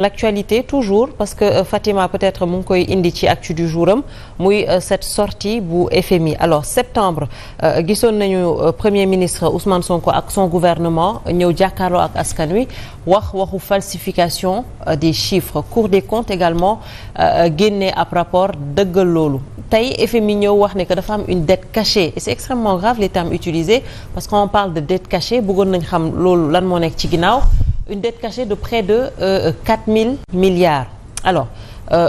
L'actualité toujours parce que Fatima peut-être mu ngi koy indi ci actu du jour am muy cette sortie bu FMI alors septembre gisoon nañu premier ministre Ousmane Sonko ak son gouvernement ñëw jàkkaarloo ak askan wi waxu falsification des chiffres Cour des comptes également génne ab rapport dëggal loolu tey FMI ñëw wax ne que dafa am une dette cachée et c'est extrêmement grave les termes utilisés parce qu'on parle de dette cachée bëggoon nañ xam loolu lan moo nekk ci ginnaaw. Une dette cachée de près de 4000 milliards alors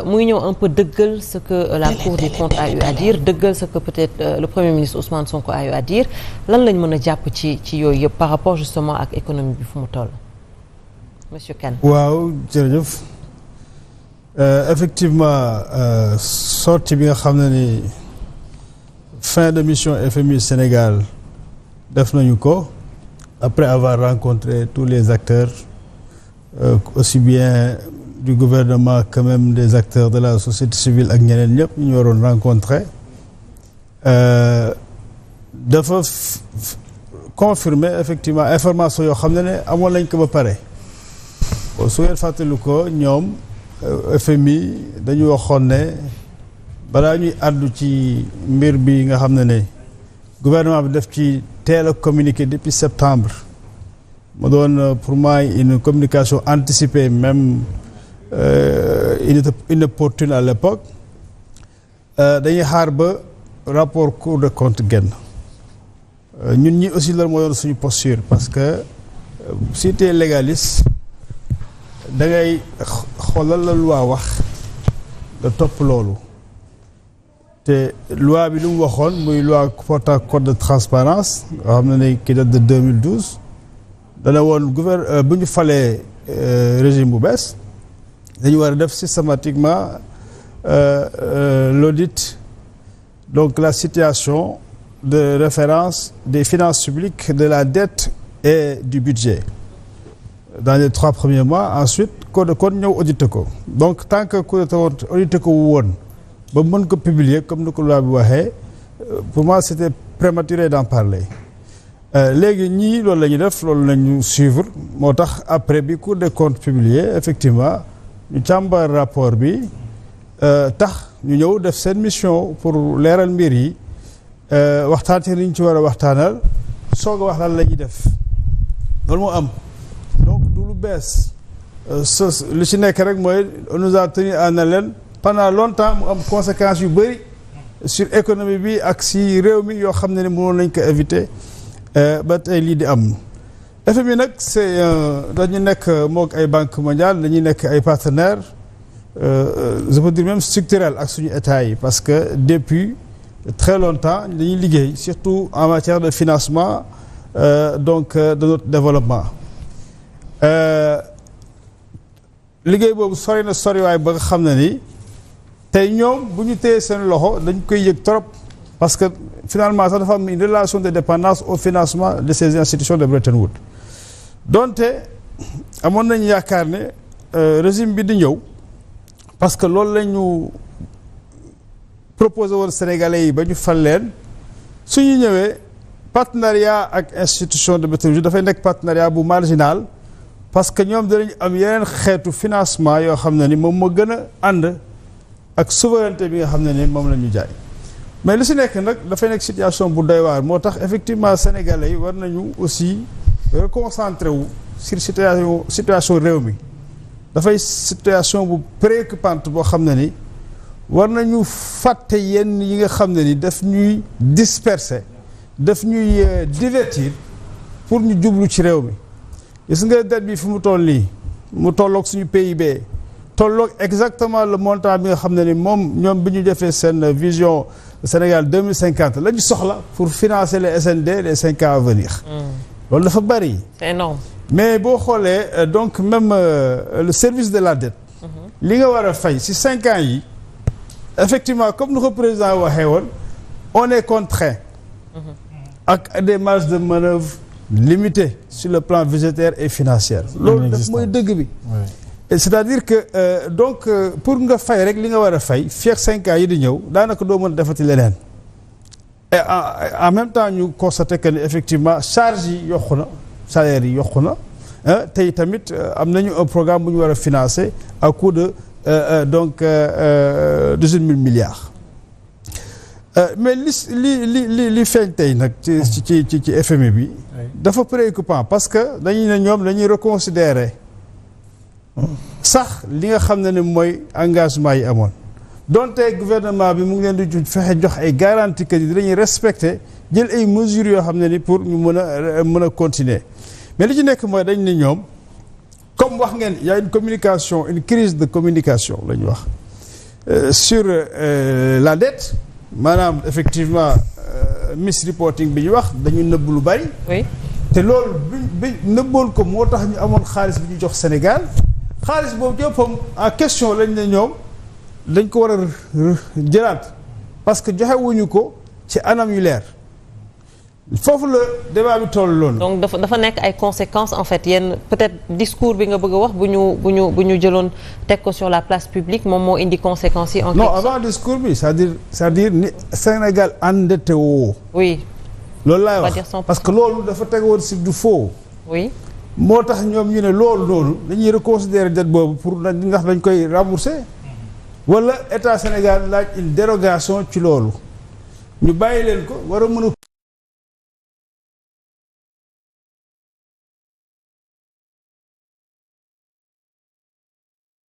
muy ñëw un peu dëggal ce que la Cour des comptes a eu à dire dëggal ce que peut-être le Premier ministre Ousmane Sonko a eu à dire lan lañ mën a jàpp ci yooyu yëpp par rapport justement ak économie bi fu mu toll monsieur Kane. waaw jërëjëf effectivement sortie bi nga xam ne ni fin de mission FMI Sénégal def nañu ko après avoir rencontré tous les acteurs aussi bien du gouvernement que même des acteurs de la société civile ak ñeneen ñëpp ñu waroon rencontrer dafa confirmer effectivement information yoo xam ne amoon nañ ko ba pare su ngeen fàttali ko ñoom FMI dañu waxoon ne balaa ñuy àddu ci mbir bi nga xam ne gouvernement bi def ci teel a communiqué depuis septembre mu doon pour moi une communication anticipée même inopportune à l'époque dañuy xaar ba rapport Cour des comptes génn ñun ñi aussi loolu moo doon suñu posture parce que si tu es légaliste da ngay xoolal la loi wax da topp loolu te loi bi lu mu waxoon muy loi portant code de transparence nga xam ne qui date de 2012 dana woon bu ñu falee régime bu bees dañu war a def systématiquement l'audit donc la situation de référence des finances publiques de la dette et du budget dans les 3 premiers mois ensuite Cour des comptes ñëw audité ko donc tant que Cour des comptes audité ko woon ba mën ko publier comme ni ko loi bi waxee pour moi c'était prématuré d'en parler léegi ñii loolu la ñuy def loolu la ñu suivre moo tax après bi Cour des comptes publié effectivement ñu càmbar rapport bi tax ñu ñëw def seen mission pour leeral mbir yi waxtaan ci li ñu ci war a waxtaanal soog a wax lan la ñuy def loolu moo am donc du lu bees lu ci nekk rek mooy on nous a tenu en haleine pendant longtemps mu am conséquences yu bëri sur économie bi ak si réew mi yoo xam ne mënoon nañ ko éviter ba tey lii di am FMI nag c'est dañu nekk moog ay banque mondiale dañuy nekk ay partenaires je peux dire même structurels ak suñu état yi parce que depuis très longtemps dañuy liggéey surtout en matière de financement donc de notre développement liggéey boobu sori na soriwaay ba nga xam ne ni tey ñoom bu ñu téye seen loxo dañ koy yëg trop parce que finalement sax dafa am une relation de dépendance au financement de ces institutions de Bretton Woods donte amoon nañu yaakaar ne régime bi di ñëw parce que loolu la ñu proposé woon Sénégalais yi ba ñu fal leen su ñu ñëwee partenariat ak institution de Bretton Woods dafay nekk partenariat bu marginal parce que ñoom danañ am yeneen xeetu financement yoo xam ne ni moom moo gën a ànd ak souveraineté bi nga xam ne ni moom la ñu jaay mais lu si nekk nag dafay nekk situation bu doy waar moo tax effectivement sénégalais yi war nañu aussi reconcentré wu sur situation réew mi dafay situation bu préoccupante boo xam ne ni war nañu fàtte yenn yi nga xam ne ni daf ñuy disperser daf ñuy divertir pour ñu jublu ci réew mi gis nga dette bi fi mu toll nii mu tolloog suñu PIB tolloog exactement le montant bi nga xam ne ni moom ñoom bi ñu defee seen vision Sénégal 2050 la ñu soxla pour financer les SND les 5 ans à venir. loolu dafa bari. C'est énorme. mais boo xoolee donc même le service de la dette. li nga war a fay ci 5 ans yi. effectivement comme nu ko président waxee woon on est contraint. ak des marges de manœuvre limitées sur le plan budgétaire et financier. loolu daf mooy dëgg bi. c'est-à-dire que donc pour nga fay rek li nga war a fay fii ak 5 ans yi di ñëw daanaka doo mën a defati leneen et en même temps ñu constaté que ni effectivement charge yi yokku na salaire yi yokku na tey tamit am nañu un programme bu ñu war a financer à coût de 18 000 milliards. Mais li feeñ tey nag ci FMI bi. dafa préoccupant parce que dañuy ne ñoom dañuy reconsidérer sax li nga xam ne mooy engagement yi amoon donte gouvernement bi mu ngi leen di fexe jox ay garantie que ni dañuy respecter jël ay mesures yoo xam ne ni pour ñu mën a continuer mais li ci nekk mooy dañ ne ñoom comme wax ngeen y a une communication une crise de communication la ñu wax sur la dette maanaam effectivement misreporting bi ñu wax dañu nëbb lu bari. oui te loolu bi nëbboon ko moo tax ñu amoon xaalis bi ñu jox Sénégal xaalis boobu jëppam en question lañ ne ñoom dañ ko war a jëlaat parce que joxewuñu ko ci anam yu leer foofu la débat bi toll loolu. donc dafa nekk ay conséquences en fait yenn peut-être discours bi nga bëgg a wax bu ñu jëloon teg ko sur la place publique moom moo indi conséquences yi. en non avant discours bi c'est-à-dire ni Sénégal endetté woo. oui. loolu laay wax parce que loolu dafa tegoon si du faux. oui. moo tax ñoom ñu ne loolu noonu dañuy reconsidérer dette boobu pour ndax dañ koy rembourser wala état Sénégal laaj une dérogation ci loolu ñu bàyyi leen ko war a mën a